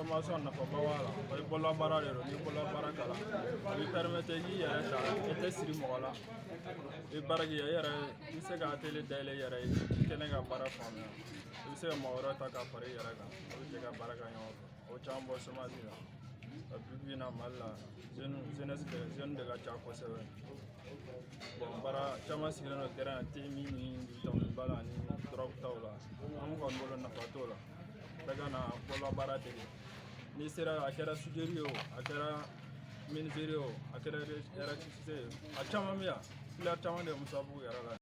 formation nafaba b'a la o ye bololabaara de don n'i ye bololabaara kalan a b'i permettre i k'i yɛrɛ ta i tɛ siri mɔgɔ la i bɛ baara kɛ i yɛrɛ i bɛ se ka atelier dayɛlɛ i yɛrɛ ye i kɛnɛ ka baara faamuya i bɛ se ka mɔgɔ wɛrɛ ta ka fara i yɛrɛ kan a bɛ jɛ ka baara kɛ ɲɔgɔn fɛ o caman bɔ chômage la bi na Mali la jeunesse de ka ca kosɛbɛ bon baara caman sigilen don terrain na TMI ni dɔnkiliba la ni drogue taw la an kɔni bolo nafa t'o la bɛɛ ka na bololabaara dege n'i sera a kɛra soudure ye o a kɛra menuiserie ye o a kɛra électricité ye a caman bɛ yan filière caman de ye Musabugu yɛrɛ la